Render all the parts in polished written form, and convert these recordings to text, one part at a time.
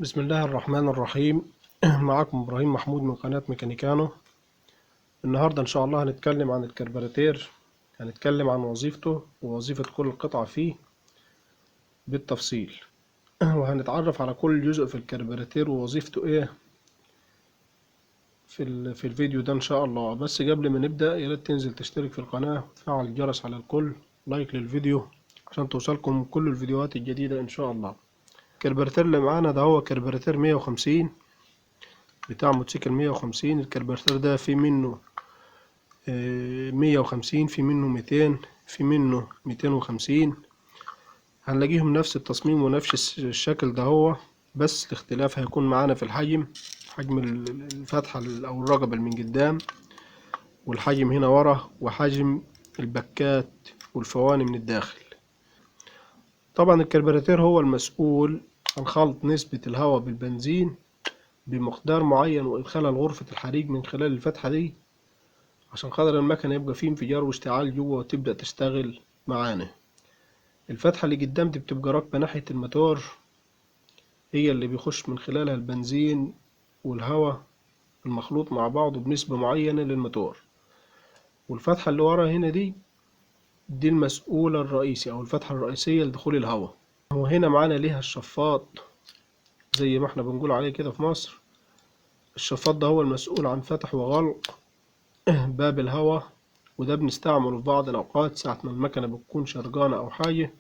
بسم الله الرحمن الرحيم. معكم إبراهيم محمود من قناة ميكانيكانو. النهاردة إن شاء الله هنتكلم عن الكربراتير، هنتكلم عن وظيفته ووظيفة كل قطعة فيه بالتفصيل. وهنتعرف على كل جزء في الكربراتير ووظيفته إيه في الفيديو ده إن شاء الله. بس قبل ما نبدأ يا ريت تنزل تشترك في القناة وتفعل الجرس على الكل، لايك للفيديو عشان توصلكم كل الفيديوهات الجديدة إن شاء الله. الكربراتير اللي معانا ده هو كربراتير 150 بتاع موتوسيكل 150. الكربراتير ده في منه 150، في منه 200، في منه 250. هنلاقيهم نفس التصميم ونفس الشكل ده هو، بس الاختلاف هيكون معانا في الحجم. حجم الفتحة أو الرقبة اللي من قدام، والحجم هنا ورا، وحجم البكات والفواني من الداخل. طبعا الكربراتير هو المسؤول عن خلط نسبة الهواء بالبنزين بمقدار معين وإدخالها لغرفة الحريق من خلال الفتحة دي، عشان خاطر المكنة يبقى فيه انفجار واشتعال جوه وتبدأ تشتغل معانا. الفتحة اللي قدام دي بتبقى راكبة ناحية الموتور، هي اللي بيخش من خلالها البنزين والهواء المخلوط مع بعضه بنسبة معينة للموتور. والفتحة اللي ورا هنا دي المسؤول الرئيسي أو الفتحة الرئيسية لدخول الهواء. وهنا معانا ليها الشفاط زي ما احنا بنقول عليه كده في مصر. الشفاط ده هو المسؤول عن فتح وغلق باب الهواء، وده بنستعمله في بعض الأوقات ساعة ما المكنة بتكون شرقانة أو حاجة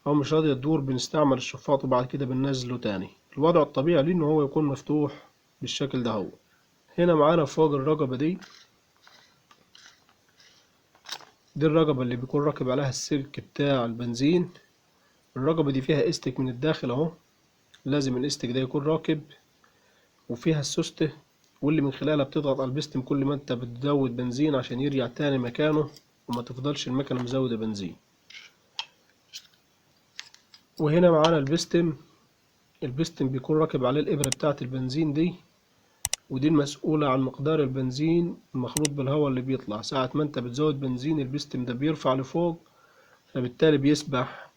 أو مش راضية تدور، بنستعمل الشفاط وبعد كده بننزله تاني. الوضع الطبيعي ليه إن هو يكون مفتوح بالشكل ده هو. هنا معانا فوق الرقبة دي الرقبة اللي بيكون راكب عليها السلك بتاع البنزين. الرقبة دي فيها استك من الداخل أهو، لازم الاستك ده يكون راكب، وفيها السوستة واللي من خلالها بتضغط على البستم كل ما انت بتزود بنزين عشان يرجع تاني مكانه وما تفضلش المكنة مزودة بنزين. وهنا معانا البستم بيكون راكب عليه الإبرة بتاعة البنزين دي، ودي المسؤولة عن مقدار البنزين المخلوط بالهواء اللي بيطلع. ساعة ما انت بتزود بنزين البستم ده بيرفع لفوق، فبالتالي بيسبح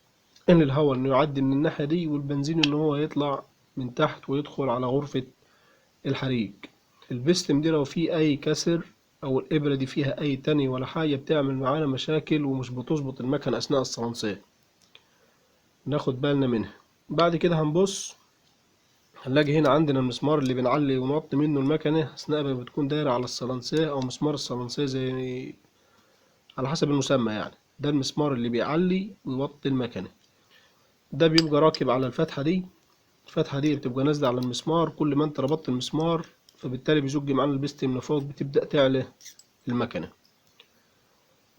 ان الهواء انه يعدي من الناحية دي، والبنزين ان هو يطلع من تحت ويدخل على غرفة الحريق. البستم دي لو فيه اي كسر او الابرة دي فيها اي تاني ولا حاجة بتعمل معانا مشاكل ومش بتظبط المكنة اثناء الصلانسية، ناخد بالنا منها. بعد كده هنلاقي هنا عندنا المسمار اللي بنعلي ونوطي منه المكنة أثناء ما بتكون دايرة على الصلانسية أو مسمار الصلانسية زي على حسب المسمى يعني. ده المسمار اللي بيعلي ويوطي المكنة، ده بيبقى راكب على الفتحة دي. الفتحة دي بتبقى نازلة على المسمار، كل ما انت ربطت المسمار فبالتالي بيزق معانا البستم لفوق، بتبدأ تعلى المكنة.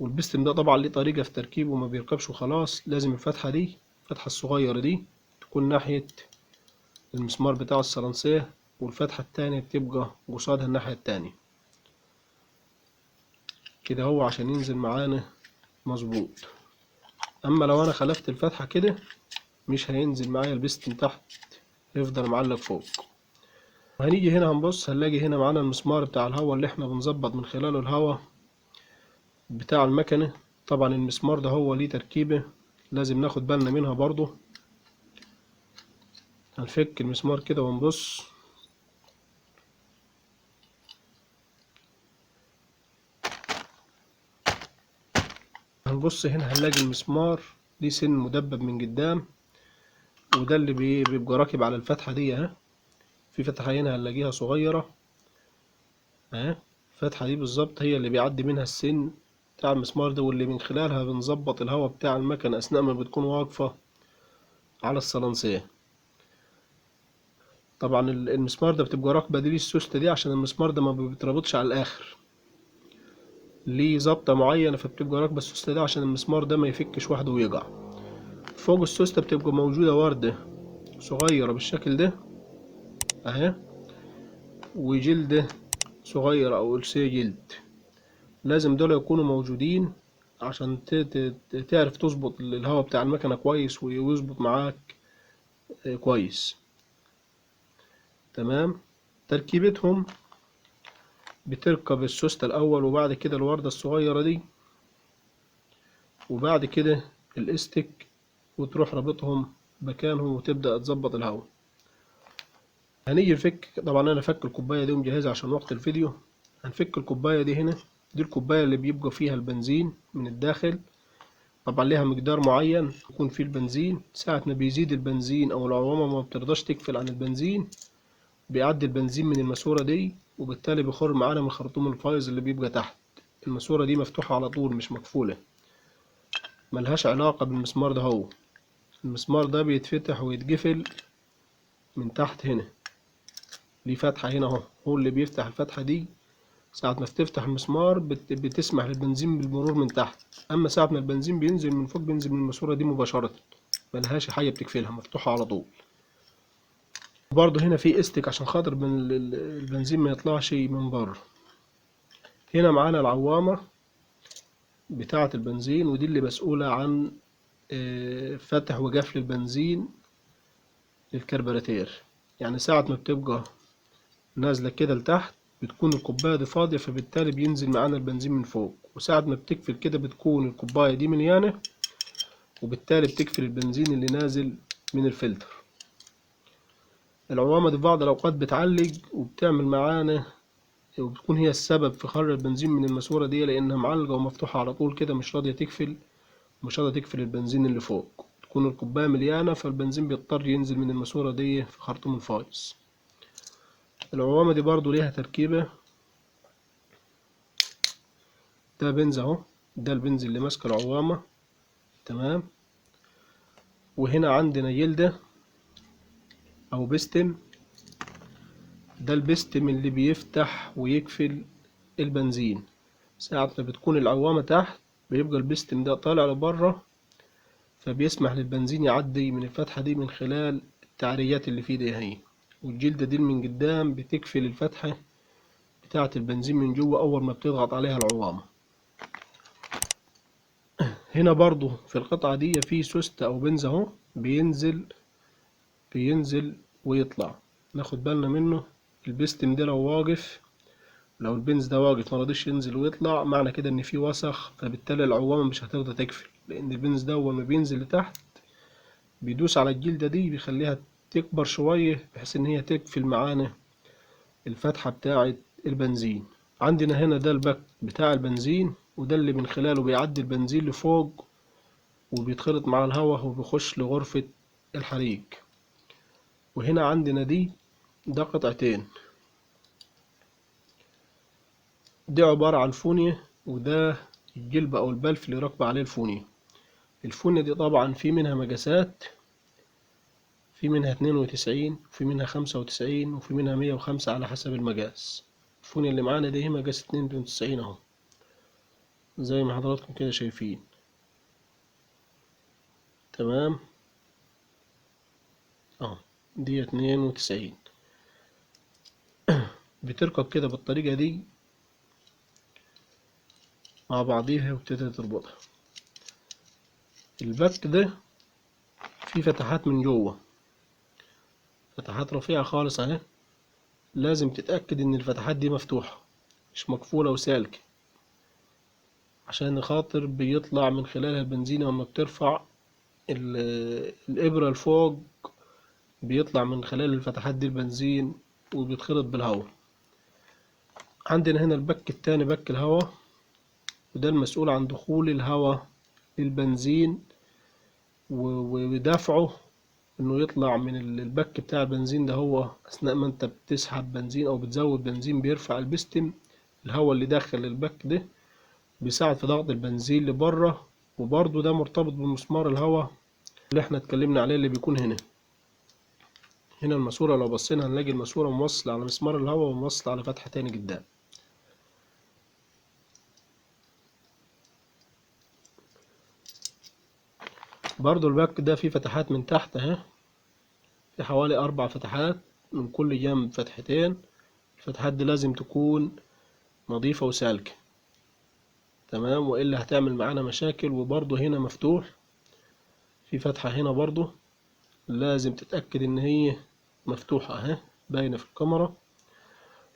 والبستم ده طبعا ليه طريقة في تركيبه، ما بيركبش وخلاص، لازم الفتحة الصغيرة دي تكون ناحية المسمار بتاع الصلانسية، والفتحة التانية بتبقى قصادها الناحية التانية كده هو عشان ينزل معانا مظبوط. اما لو انا خلفت الفتحة كده مش هينزل معايا البستم تحت، يفضل معلق فوق. وهنيجي هنا هنبص هنلاقي هنا معانا المسمار بتاع الهواء اللي احنا بنظبط من خلاله الهواء بتاع المكنة. طبعا المسمار ده هو ليه تركيبة لازم ناخد بالنا منها برضو. هنفك المسمار كده ونبص، هنا هنلاقي المسمار ليه سن مدبب من قدام، وده اللي بيبقى راكب على الفتحة دي اهي. في فتحة هنا هنلاقيها صغيرة اهي، الفتحة دي بالظبط هي اللي بيعدي منها السن بتاع المسمار ده، واللي من خلالها بنظبط الهواء بتاع المكنة أثناء ما بتكون واقفة على الصلانسية. طبعا المسمار ده بتبقى راكبة دي السوستة دي، عشان المسمار ده ما بيتربطش على الآخر، ليه ظبطة معينة، فبتبقى راكبة السوستة دي عشان المسمار ده ما يفكش وحده ويقع. فوق السوستة بتبقى موجودة وردة صغيرة بالشكل ده اهي، وجلدة صغيرة أو ألسية جلد، لازم دول يكونوا موجودين عشان تعرف تظبط الهواء بتاع المكنة كويس ويظبط معاك كويس. تمام. تركيبتهم بتركب السوستة الأول، وبعد كده الوردة الصغيرة دي، وبعد كده الاستك، وتروح رابطهم مكانهم وتبدأ تظبط الهواء. هنيجي نفك. طبعا انا فك الكوبايه دي ومجهزها عشان وقت الفيديو. هنفك الكوبايه دي هنا. دي الكوبايه اللي بيبقى فيها البنزين من الداخل. طبعا ليها مقدار معين يكون فيه البنزين. ساعة ما بيزيد البنزين او العوامة ما بترضاش تقفل عن البنزين، بيعدي البنزين من الماسورة دي، وبالتالي بيخرج معانا من خرطوم الفايز اللي بيبقى تحت. الماسورة دي مفتوحة على طول مش مقفولة، ملهاش علاقة بالمسمار ده. هو المسمار ده بيتفتح ويتقفل من تحت هنا، ليه فتحة هنا اهو، هو اللي بيفتح الفتحة دي. ساعة ما بتفتح المسمار بتسمح للبنزين بالمرور من تحت. أما ساعة ما البنزين بينزل من فوق بينزل من الماسورة دي مباشرة، ملهاش حاجة بتقفلها، مفتوحة على طول. برضه هنا في استك عشان خاطر البنزين ما يطلعش من بره. هنا معانا العوامة بتاعة البنزين، ودي اللي مسؤولة عن فتح وقفل البنزين للكربراتير. يعني ساعة ما بتبقى نازلة كده لتحت بتكون الكوباية دي فاضية، فبالتالي بينزل معانا البنزين من فوق. وساعة ما بتقفل كده بتكون الكوباية دي مليانة، وبالتالي بتقفل البنزين اللي نازل من الفلتر. العوامة دي في بعض الأوقات بتعلق وبتعمل معانا، وبتكون هي السبب في خرج البنزين من الماسورة دي، لأنها معلقة ومفتوحة على طول كده مش راضية تقفل، مش راضية تقفل البنزين اللي فوق. تكون الكوباية مليانة فالبنزين بيضطر ينزل من الماسورة دي في خرطوم الفايز. العوامة دي برضو ليها تركيبة. ده بنز اهو، ده البنز اللي ماسك العوامة، تمام. وهنا عندنا جلدة أو بستم. ده البستم اللي بيفتح ويقفل البنزين. ساعة ما بتكون العوامة تحت بيبقى البستم ده طالع لبره، فبيسمح للبنزين يعدي من الفتحة دي من خلال التعريات اللي فيه دي هي. والجلدة دي من قدام بتقفل الفتحة بتاعة البنزين من جوه أول ما بتضغط عليها العوامة. هنا برضو في القطعة دي في سوست أو بنز اهو، بينزل ويطلع، ناخد بالنا منه. البستم ده لو واقف، لو البنز ده واقف مرضيش ينزل ويطلع، معنى كده ان في وسخ، فبالتالي العوامة مش هتقدر تقفل، لان البنز ده اول ما بينزل لتحت بيدوس على الجلدة دي بيخليها تكبر شوية بحيث ان هي تقفل معانا الفتحة بتاعة البنزين. عندنا هنا ده الباك بتاع البنزين، وده اللي من خلاله بيعدي البنزين لفوق وبيتخلط مع الهواء وبيخش لغرفة الحريق. وهنا عندنا ده قطعتين، دي عبارة عن فونية، وده الجلب أو البلف اللي راكبة عليه الفونية. الفونية دي طبعا في منها مقاسات، في منها 92 وفي منها 95 وفي منها 105 على حسب المقاس. الفونية اللي معانا دي هي مقاس 92 اهو، زي ما حضراتكم كده شايفين، تمام اهو. دي 92 بتركب كده بالطريقة دي مع بعضيها وبتبتدي تربطها. الباك ده فيه فتحات من جوه، فتحات رفيعة خالص اهي. لازم تتأكد ان الفتحات دي مفتوحة مش مقفولة وسالكة، عشان خاطر بيطلع من خلالها البنزين لما بترفع الإبرة لفوق، بيطلع من خلال الفتحات دي البنزين وبيتخلط بالهواء. عندنا هنا البك التاني بك الهواء، وده المسؤول عن دخول الهواء للبنزين ودفعه انه يطلع من البك بتاع البنزين ده. هو اثناء ما انت بتسحب بنزين او بتزود بنزين بيرفع البستم، الهواء اللي داخل البك ده بيساعد في ضغط البنزين لبره. وبرضه ده مرتبط بمسمار الهواء اللي احنا اتكلمنا عليه اللي بيكون هنا. هنا الماسورة لو بصينا هنلاقي الماسورة موصلة على مسمار الهواء وموصلة على فتحة تاني قدام. برضو الباك ده فيه فتحات من تحت اهي، في حوالي 4 فتحات من كل جنب فتحتين. الفتحات دي لازم تكون نظيفة وسالكة، تمام، وإلا هتعمل معانا مشاكل. وبرضو هنا مفتوح في فتحة هنا برضو لازم تتأكد إن هي مفتوحة اهي، باينة في الكاميرا.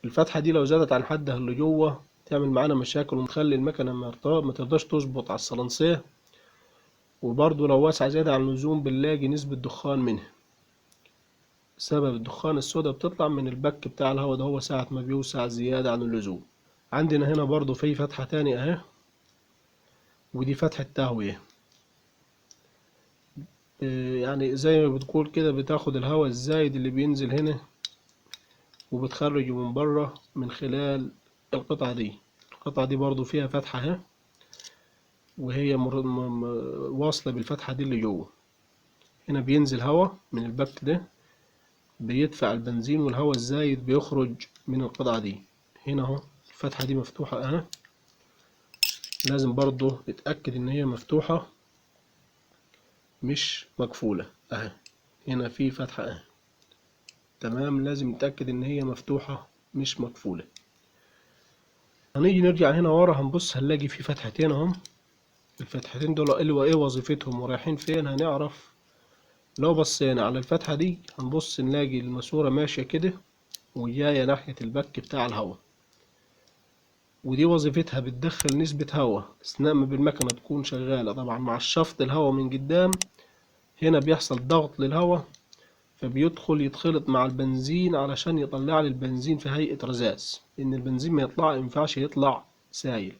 الفتحة دي لو زادت عن حدها اللي جوه تعمل معانا مشاكل ومخلي المكنة ما ترضاش تظبط على الصلنسيه. وبرضو لو واسعة زيادة عن اللزوم بنلاقي نسبة دخان منها. بسبب الدخان السوداء بتطلع من البك بتاع الهواء ده هو ساعة ما بيوسع زيادة عن اللزوم. عندنا هنا برضو في فتحة تانية اهي، ودي فتحة تهوية. يعني زي ما بتقول كده بتاخد الهواء الزايد اللي بينزل هنا وبتخرجه من بره من خلال القطعة دي. القطعة دي برضو فيها فتحة اهي، وهي واصلة بالفتحة دي اللي جوه. هنا بينزل هواء من البك ده بيدفع البنزين، والهواء الزايد بيخرج من القطعة دي. هنا اهو الفتحة دي مفتوحة اهي، لازم برضو نتأكد ان هي مفتوحة مش مقفولة اهي. هنا في فتحة اهي تمام، لازم نتأكد ان هي مفتوحة مش مقفولة. هنيجي نرجع هنا ورا هنبص هنلاقي في فتحتين اهم. الفتحتين دول ايه وظيفتهم ورايحين فين هنعرف. لو بصينا على الفتحة دي هنبص نلاقي الماسورة ماشية كده وجاية ناحية البك بتاع الهواء، ودي وظيفتها بتدخل نسبة هواء أثناء ما بالمكنة تكون شغالة. طبعا مع الشفط الهواء من قدام هنا بيحصل ضغط للهواء، فبيدخل يتخلط مع البنزين علشان يطلع لي البنزين في هيئة رذاذ، لأن البنزين ما ينفعش يطلع سايل.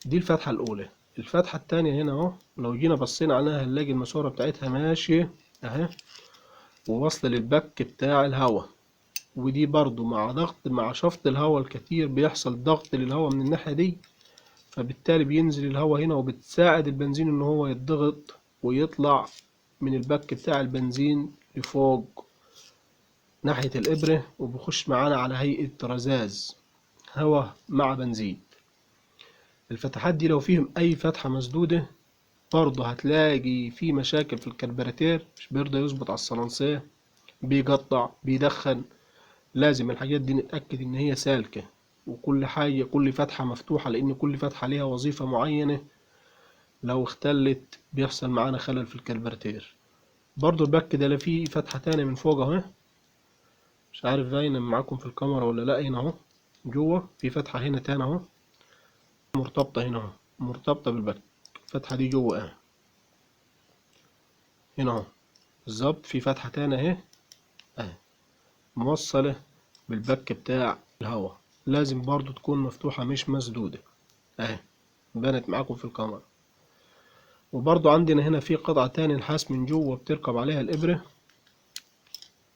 دي الفتحة الأولى. الفتحة التانية هنا اهو، لو جينا بصينا عليها هنلاقي الماسورة بتاعتها ماشية اهي وواصلة للبك بتاع الهواء. ودي برضو مع شفط الهواء الكتير بيحصل ضغط للهواء من الناحية دي، فبالتالي بينزل الهواء هنا وبتساعد البنزين ان هو يتضغط ويطلع من البك بتاع البنزين لفوق ناحية الإبرة، وبيخش معانا على هيئة رذاذ هواء مع بنزين. الفتحات دي لو فيهم أي فتحة مسدودة برضه هتلاقي في مشاكل في الكربراتير، مش بيرضى يظبط على الصلنسية، بيقطع بيدخن. لازم الحاجات دي نتأكد إن هي سالكة، وكل حاجة كل فتحة مفتوحة، لأن كل فتحة ليها وظيفة معينة. لو اختلت بيحصل معانا خلل في الكربراتير. برضو البك ده لا فيه فتحة تانية من فوق اهو، مش عارف باينة معاكم في الكاميرا ولا لأ. هنا اهو جوه في فتحة هنا تاني اهو مرتبطة هنا اهو، مرتبطة بالبك. الفتحة دي جوه اهي، هنا اهو بالظبط في فتحة تانية اهي اهي موصلة بالبك بتاع الهواء. لازم برضو تكون مفتوحة مش مسدودة اهي، بانت معاكم في الكاميرا. وبرضو عندنا هنا في قطعة تاني نحاس من جوه بتركب عليها الإبرة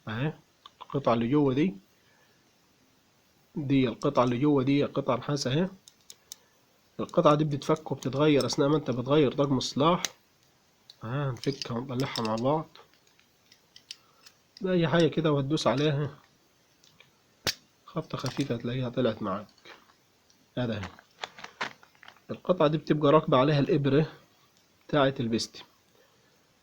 اهي. القطعة اللي جوه دي القطعة اللي جوه دي قطعة نحاس اهي. القطعة دي بتتفك وبتتغير أثناء ما انت بتغير طقم الصلاح. هنفكها ونطلعها مع بعض بأي حاجة كده وهتدوس عليها خبطة خفيفة هتلاقيها طلعت معاك. هذا اهي. القطعة دي بتبقى راكبة عليها الإبرة بتاعة البستي.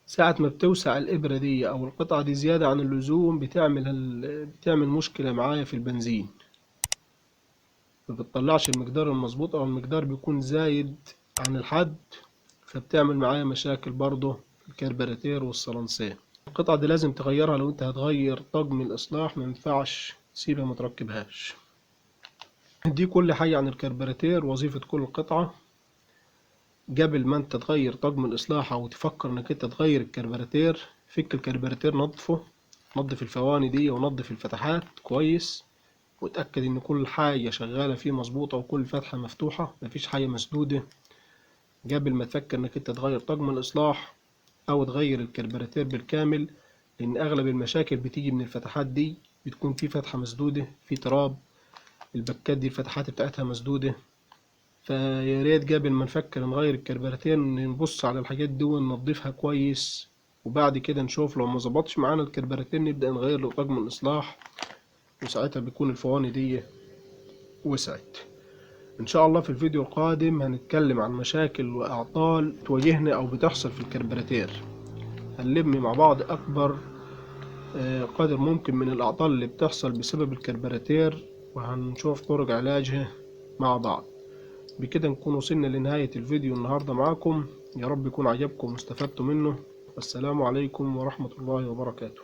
ساعة ما بتوسع الإبرة دي أو القطعة دي زيادة عن اللزوم بتعمل مشكلة معايا في البنزين، ما بتطلعش المقدار المظبوط أو المقدار بيكون زايد عن الحد، فبتعمل معايا مشاكل برضه في الكربراتير والصلنسية. القطعة دي لازم تغيرها لو انت هتغير طقم الإصلاح، ما ينفعش تسيبها متركبهاش. دي كل حاجة عن الكربراتير، وظيفة كل قطعة. قبل ما انت تغير طقم الإصلاح أو تفكر انك انت تغير الكربراتير، فك الكربراتير نظفه، نظف الفواني دي ونظف الفتحات كويس، وتأكد ان كل حاجة شغالة فيه مظبوطة وكل فتحة مفتوحة مفيش حاجة مسدودة قبل ما تفكر انك انت تغير طقم الإصلاح أو تغير الكربراتير بالكامل. لأن أغلب المشاكل بتيجي من الفتحات دي، بتكون في فتحة مسدودة في تراب، البكات دي الفتحات بتاعتها مسدودة. فيا ريت قبل ما نفكر نغير الكربراتير نبص على الحاجات دي وننضفها كويس، وبعد كده نشوف لو ما ظبطش معانا الكربراتير نبدأ نغير له طقم الإصلاح، وساعتها بيكون الفواني دي وسعت. إن شاء الله في الفيديو القادم هنتكلم عن مشاكل وأعطال تواجهنا أو بتحصل في الكربراتير. هنلم مع بعض أكبر قدر ممكن من الأعطال اللي بتحصل بسبب الكربراتير، وهنشوف طرق علاجها مع بعض. بكده نكون وصلنا لنهاية الفيديو النهاردة معاكم. يا رب يكون عجبكم واستفدتوا منه. والسلام عليكم ورحمة الله وبركاته.